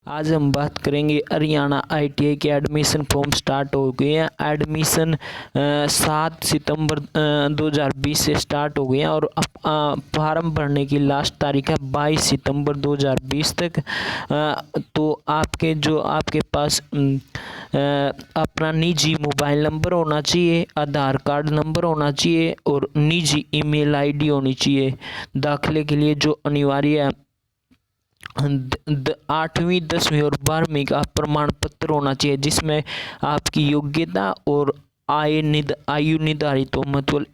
आज हम बात करेंगे हरियाणा आईटीआई के एडमिशन फॉर्म स्टार्ट हो गए हैं। एडमिशन 7 सितंबर 2020 से स्टार्ट हो गए हैं और फॉर्म भरने की लास्ट तारीख है 22 सितंबर 2020 तक। तो आपके पास अपना निजी मोबाइल नंबर होना चाहिए, आधार कार्ड नंबर होना चाहिए और निजी ईमेल आईडी होनी चाहिए। दाखिले के लिए जो अनिवार्य है 8वीं 10वीं और 12वीं का प्रमाण पत्र होना चाहिए, जिसमें आपकी योग्यता और आयु निर्धारित हो, मतलब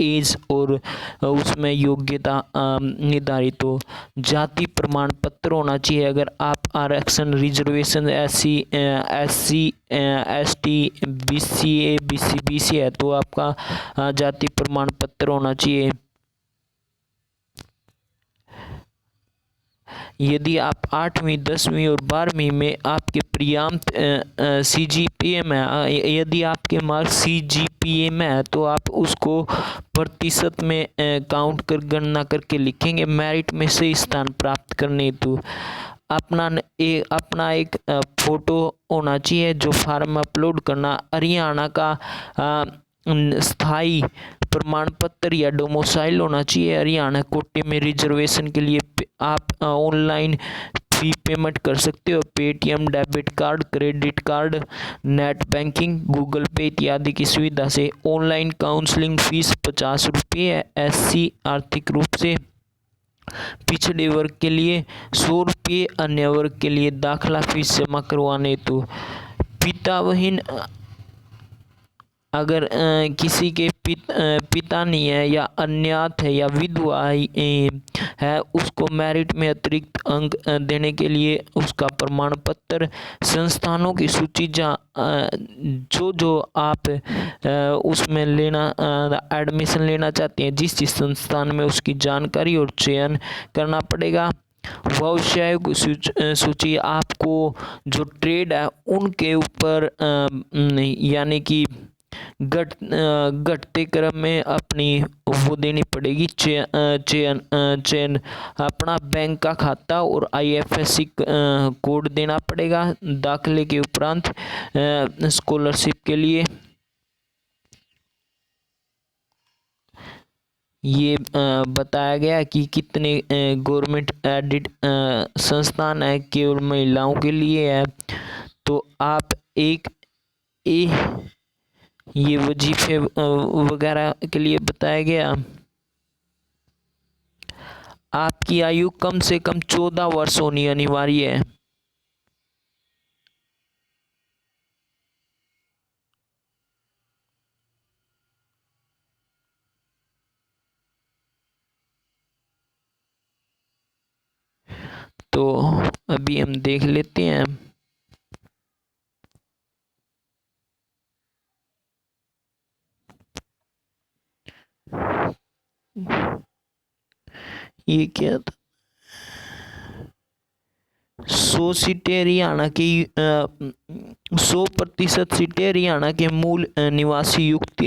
एज और उसमें योग्यता निर्धारित हो। जाति प्रमाण पत्र होना चाहिए। अगर आप आरक्षण reservation SC ST BCA BCBC है तो आपका जाति प्रमाण पत्र होना चाहिए। यदि आप 8वीं 10वीं और 12वीं में आपके पर्याप्त CGPA में यदि आपके मार्क्स CGPA में है तो आप उसको प्रतिशत में काउंट कर गणना करके लिखेंगे मेरिट में से स्थान प्राप्त करने हेतु। अपना एक फोटो होना चाहिए जो फॉर्म अपलोड करना। हरियाणा का स्थायी प्रमाण पत्र या डोमिसाइल होना चाहिए। हरियाणा कोटे में रिजर्वेशन के लिए आप ऑनलाइन फी पेमेंट कर सकते हो। Paytm, debit card, credit card, net banking, Google पे इत्यादि की सुविधा से। ऑनलाइन काउंसलिंग फीस 50 रुपये है। SC आर्थिक रूप से पिछड़े वर्ग के लिए 100 रुपये, अन्य वर्ग के लिए दाखिला फीस जमा करवाने तो पिता बहन अगर किसी के पिता नहीं है या अनाथ है या विधवा है, उसको मेरिट में अतिरिक्त अंक देने के लिए उसका प्रमाण पत्र। संस्थानों की सूची जो आप उसमें एडमिशन लेना चाहते हैं, जिस संस्थान में उसकी जानकारी और चयन करना पड़ेगा। व्यवसाय की सूची आपको जो ट्रेड है उनके ऊपर यानी कि घटते क्रम में अपनी वो देनी पड़ेगी चयन। अपना बैंक का खाता और IFSC कोड देना पड़ेगा। दाखिले के उपरांत स्कॉलरशिप के लिए ये बताया गया कि कितने गवर्नमेंट एडेड संस्थान है केवल महिलाओं के लिए है। तो आप ये वजीफे वगैरह के लिए बताया गया। आपकी आयु कम से कम 14 वर्ष होनी अनिवार्य है। तो अभी हम देख लेते हैं। ये क्या था? 100 सीटें हरियाणा की 100% सीटें हरियाणा के मूल निवासी युक्त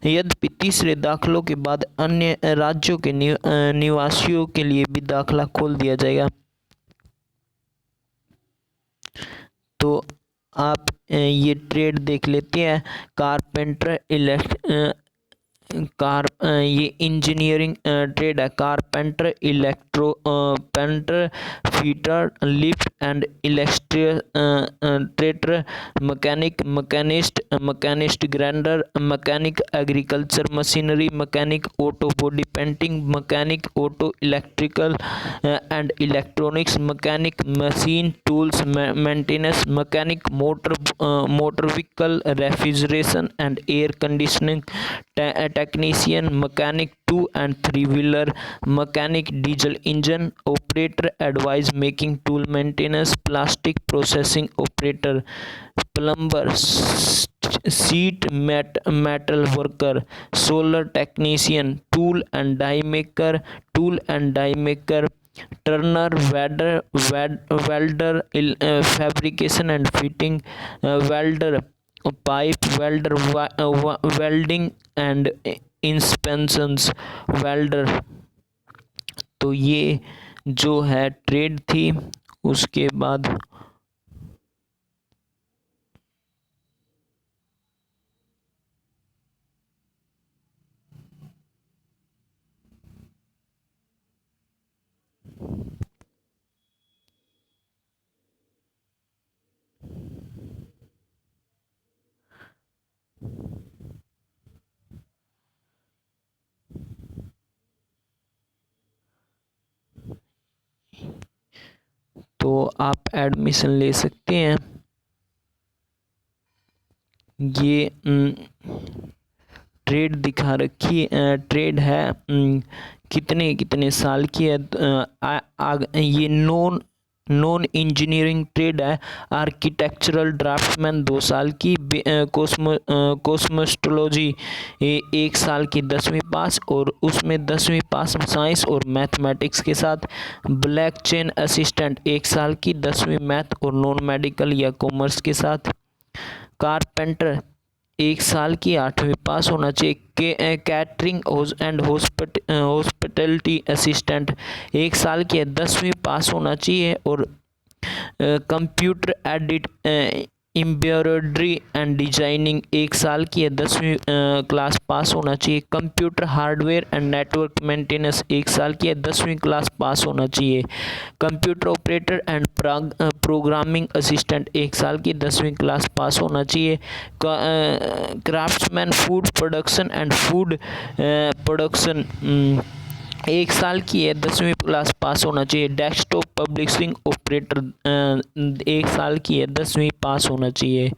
यद्यपि तीसरे दाखिलों के बाद अन्य राज्यों के निवासियों के लिए भी दाखिला खोल दिया जाएगा। तो आप ये ट्रेड देख लेते हैं। कारपेंटर, ये इंजीनियरिंग ट्रेड है। Carpenter, painter, fitter, lift and escalator, machinist grinder, mechanic agriculture machinery, mechanic auto body painting, mechanic auto electrical and electronics, mechanic machine tools maintenance, mechanic motor vehicle, refrigeration and air conditioning technician, mechanic 2 and 3 wheeler, mechanic diesel engine operator, advice making tool maintenance, plastic processing operator, plumber, sheet metal worker, solar technician, tool and die maker, turner, welder, fabrication and fitting welder, pipe welder, welding and inspections welder. तो ये जो है trade थी उसके बाद तो आप admission ले सकते हैं। ये ट्रेड दिखा रखी ट्रेड है कितने कितने साल की है। ये नॉन इंजीनियरिंग ट्रेड है। आर्किटेक्चरल ड्राफ्ट्समैन 2 साल की, कॉस्मोस्टोलॉजी 1 साल की 10वीं पास और उसमें 10वीं पास साइंस और मैथमेटिक्स के साथ। ब्लैक चेन असिस्टेंट 1 साल की 10वीं मैथ और नॉन मेडिकल या कॉमर्स के साथ। कारपेंटर 1 साल की 8वीं पास होना चाहिए। कैटरिंग एंड हॉस्पिटलिटी असिस्टेंट 1 साल की 10वीं पास होना चाहिए और computer edit embroidery and designing 1 साल की 10वीं क्लास पास होना चाहिए। Computer hardware and network maintenance 1 साल की 10वीं क्लास पास होना चाहिए। Computer operator and programming assistant 1 साल की 10वीं क्लास पास होना चाहिए। Craftsman food production and food production 1 साल की है 10वीं क्लास पास होना चाहिए। डेस्कटॉप पब्लिशिंग ऑपरेटर 1 साल की है 10वीं पास होना चाहिए।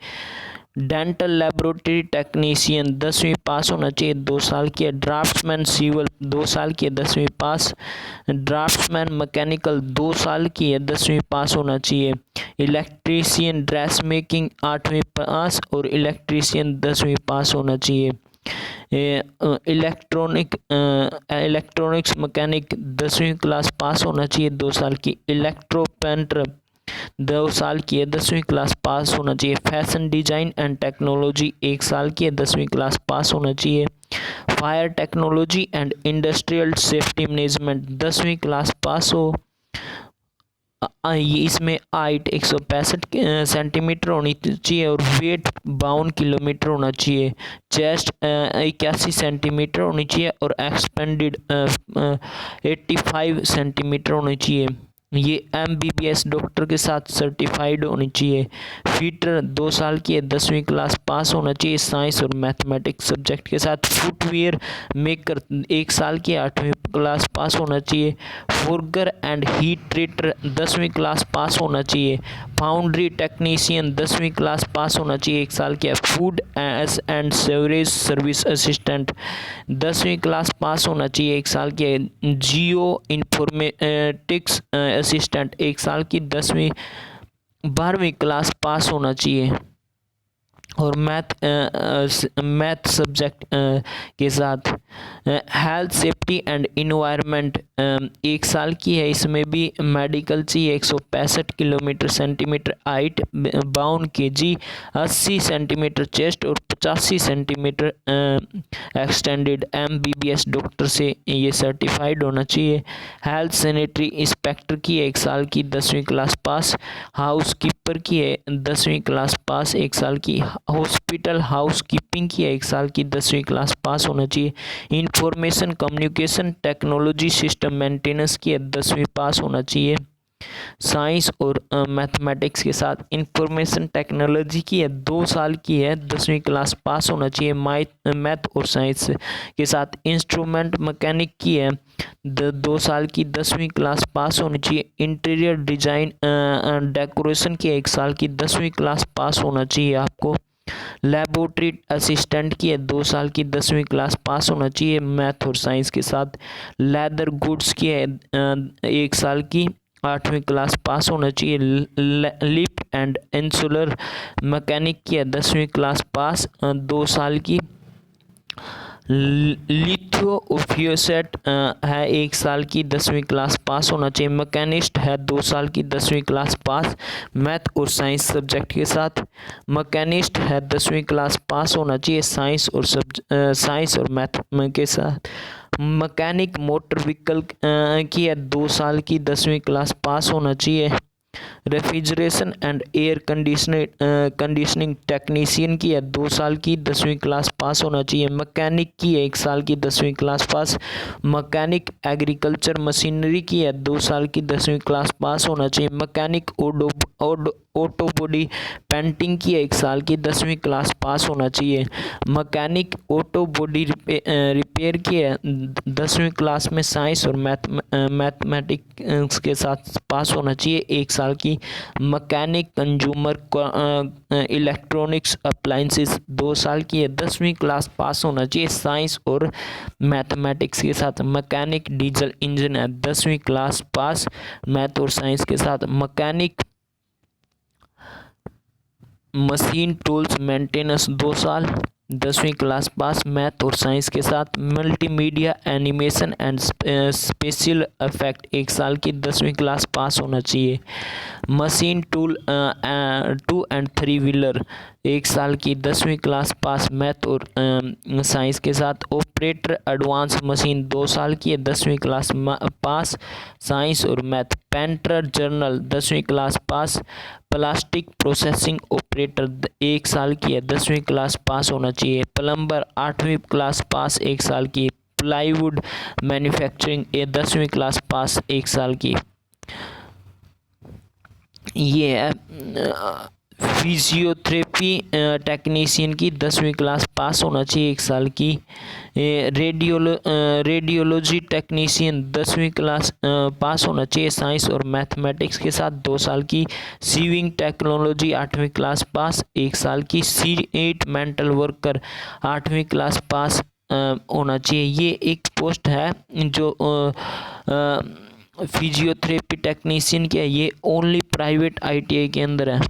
डेंटल लेबोरेटरी टेक्नीशियन 10वीं पास होना चाहिए 2 साल की है। ड्राफ्ट्समैन सिविल 2 साल की है 10वीं पास। ड्राफ्ट्समैन मैकेनिकल 2 साल की है 10वीं पास होना चाहिए। इलेक्ट्रीशियन ड्रेस मेकिंग 8वीं पास और इलेक्ट्रीशियन 10वीं पास होना चाहिए। इलेक्ट्रॉनिक्स मैकेनिक 10वीं क्लास पास होना चाहिए 2 साल की। इलेक्ट्रोपेंटर 2 साल की है 10वीं क्लास पास होना चाहिए। फैशन डिजाइन एंड टेक्नोलॉजी 1 साल की है 10वीं क्लास पास होना चाहिए। Fire technology and industrial safety management 10वीं क्लास पास हो। ये इसमें हाइट 165 सेंटीमीटर होनी चाहिए और वेट 52 किलोमीटर होना चाहिए। चेस्ट 81 सेंटीमीटर होनी चाहिए और एक्सपेंडेड 85 सेंटीमीटर होनी चाहिए। ये MBBS डॉक्टर के साथ सर्टिफाइड होनी चाहिए। फीटर 2 साल की है 10वीं क्लास पास होना चाहिए साइंस और मैथमेटिक्स सब्जेक्ट के साथ। फुटवेयर मेकर 1 साल की 8वीं क्लास पास होना चाहिए। फोर्गर एंड हीट ट्रीटर 10वीं क्लास पास होना चाहिए। फाउंड्री टेक्नीशियन 10वीं क्लास पास होना चाहिए 1 साल की। Food and sewerage service assistant 10वीं क्लास पास होना चाहिए 1 साल की। जियो इन्फॉर्मेटिक्स असिस्टेंट 1 साल की 12वीं क्लास पास होना चाहिए और मैथ सब्जेक्ट के साथ। हेल्थ सेफ्टी एंड इन्वायरमेंट 1 साल की है, इसमें भी मेडिकल चाहिए। 165 kilometre centimetre height, 52 kg, 80 centimetre chest और 85 सेंटीमीटर एक्सटेंडेड। MBBS डॉक्टर से ये सर्टिफाइड होना चाहिए। हेल्थ सैनिटरी इंस्पेक्टर की है 1 साल की 10वीं क्लास पास। हाउस कीपर की है 10वीं क्लास पास 1 साल की। हॉस्पिटल हाउस कीपिंग की है 1 साल की 10वीं क्लास पास होना चाहिए। Information communication technology system maintenance की है 10वीं पास होना चाहिए। साइंस और मैथमेटिक्स के साथ। इंफॉर्मेशन टेक्नोलॉजी की है 2 साल की है 10वीं क्लास पास होना चाहिए मैथ और साइंस के साथ। इंस्ट्रूमेंट मैकेनिक की है 2 साल की 10वीं क्लास पास होनी चाहिए। इंटीरियर डिजाइन डेकोरेशन की 1 साल की 10वीं क्लास पास होना चाहिए आपको। लेबोरेटरी असिस्टेंट की है 2 साल की 10वीं क्लास पास होना चाहिए मैथ और साइंस के साथ। लेदर गुड्स की है 1 साल की 8वीं क्लास पास होना चाहिए। लिफ्ट एंड इंसुलर मैकेनिक की है 10वीं क्लास पास 2 साल की। लिथो ऑफियोसेट है 1 साल की 10वीं क्लास पास होना चाहिए। मैकेनिस्ट है 2 साल की 10वीं क्लास पास मैथ और साइंस सब्जेक्ट के साथ। मैकेनिस्ट है 10वीं क्लास पास होना चाहिए साइंस और मैथ के साथ। मैकेनिक मोटर व्हीकल की है 2 साल की 10वीं क्लास पास होना चाहिए। Refrigeration and air conditioning technician की है 2 साल की 10वीं क्लास पास होना चाहिए। मैकेनिक की है 1 साल की 10वीं class pass. Mechanic agriculture machinery की है 2 साल की 10वीं क्लास पास होना चाहिए। मैकेनिक ऑटो बॉडी पेंटिंग की है 1 साल की 10वीं क्लास पास होना चाहिए। मैकेनिक ऑटो बॉडी रिपेयर की है 10वीं क्लास में साइंस और मैथमेटिक्स के साथ पास होना चाहिए 1 साल की। मैकेनिक कंज्यूमर इलेक्ट्रॉनिक्स अप्लायंसेस 2 साल की है 10वीं क्लास पास होना चाहिए साइंस और मैथमेटिक्स के साथ। मैकेनिक डीजल इंजन है 10वीं क्लास पास मैथ और साइंस के साथ। मैकेनिक मशीन टूल्स मेंटेनेंस 2 साल 10वीं क्लास पास मैथ और साइंस के साथ। Multimedia animation and special effect 1 साल की 10वीं क्लास पास होना चाहिए। मशीन टूल 2 एंड 3 व्हीलर 1 साल की 10वीं क्लास पास मैथ और साइंस के साथ। ऑपरेटर एडवांस मशीन 2 साल की है 10वीं क्लास पास साइंस और मैथ। पेंटर जर्नल 10वीं class pass. Plastic processing operator 1 साल की है 10वीं क्लास पास होना चाहिए। प्लम्बर 8वीं क्लास पास 1 साल की। प्लाईवुड मैन्युफैक्चरिंग 10वीं क्लास पास 1 साल की। ये है फिजियोथेरेपी टेक्नीशियन की 10वीं क्लास पास होना चाहिए 1 साल की। रेडियोलॉजी टेक्नीशियन 10वीं क्लास पास होना चाहिए साइंस और मैथमेटिक्स के साथ 2 साल की। सीविंग टेक्नोलॉजी 8वीं क्लास पास 1 साल की। सीट मेंटल वर्कर 8वीं क्लास पास होना चाहिए। ये एक पोस्ट है जो फिजियोथेरेपी टेक्नीशियन की है, ये ओनली प्राइवेट ITI के अंदर है।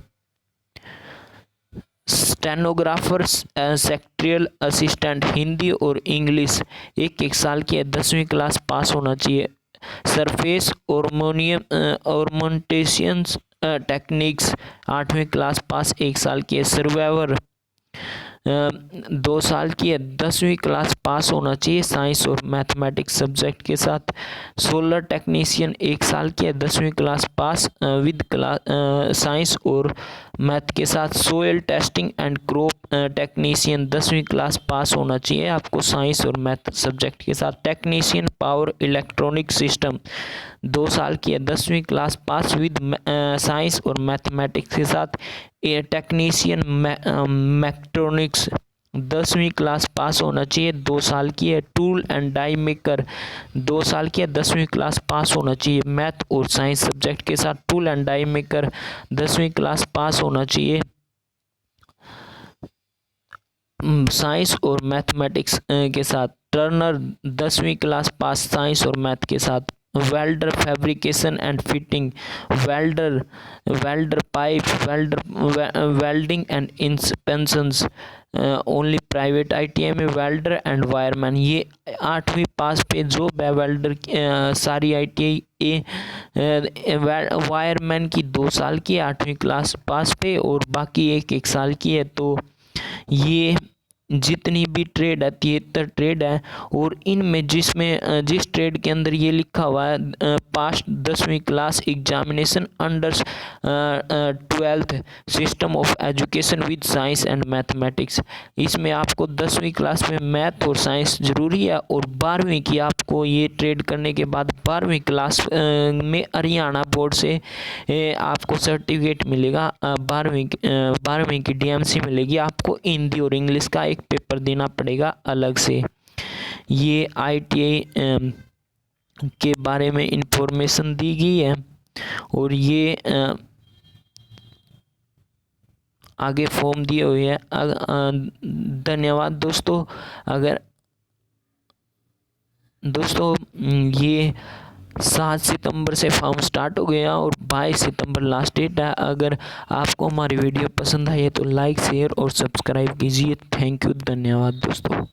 स्टेनोग्राफर सेक्रेटरियल असिस्टेंट हिंदी और इंग्लिश 1 साल की है 10वीं क्लास पास होना चाहिए। सरफेस ऑर्मेंटेशंस टेक्निक्स 8वीं क्लास पास 1 साल की है। सर्वाइवर 2 साल की है 10वीं क्लास पास होना चाहिए साइंस और मैथमेटिक्स सब्जेक्ट के साथ। सोलर टेक्नीशियन 1 साल की है 10वीं क्लास पास विद साइंस और मैथ के साथ। Soil testing and crop technician 10वीं क्लास पास होना चाहिए आपको साइंस और मैथ सब्जेक्ट के साथ। टेक्नीशियन पावर इलेक्ट्रॉनिक सिस्टम 2 साल की है 10वीं क्लास पास विद साइंस और मैथमेटिक्स के साथ। टेक्नीशियन मैकेट्रॉनिक्स 10वीं क्लास पास होना चाहिए 2 साल की है। टूल एंड डाई मेकर 2 साल की है 10वीं क्लास पास होना चाहिए मैथ और साइंस सब्जेक्ट के साथ। टूल एंड डाई मेकर 10वीं क्लास पास होना चाहिए साइंस और मैथमेटिक्स के साथ। टर्नर 10वीं क्लास पास साइंस और मैथ के साथ। Welder fabrication and fitting welder pipe welding and inspections only private ITI में। वेल्डर एंड वायरमैन ये 8वीं पास पे जॉब है वेल्डर सारी ITI वायरमैन की 2 साल की 8वीं क्लास पास पे और बाकी 1 साल की है। तो ये जितनी भी ट्रेड है 73 ट्रेड है और इनमें जिस ट्रेड के अंदर ये लिखा हुआ है पास 10वीं class examination under 12th system of education with science and mathematics, इसमें आपको 10वीं क्लास में मैथ और साइंस जरूरी है और 12वीं की आपको ये ट्रेड करने के बाद 12वीं क्लास में हरियाणा बोर्ड से आपको सर्टिफिकेट मिलेगा। 12वीं की DMC मिलेगी आपको। हिंदी और इंग्लिश का एक पेपर देना पड़ेगा अलग से। ये ITI के बारे में इंफॉर्मेशन दी गई है और ये आगे फॉर्म दिए हुए हैं। धन्यवाद दोस्तों। अगर दोस्तों ये 7 सितंबर से फॉर्म स्टार्ट हो गया और 22 सितंबर लास्ट डेट है। अगर आपको हमारी वीडियो पसंद आई है तो लाइक शेयर और सब्सक्राइब कीजिए। थैंक यू, धन्यवाद दोस्तों।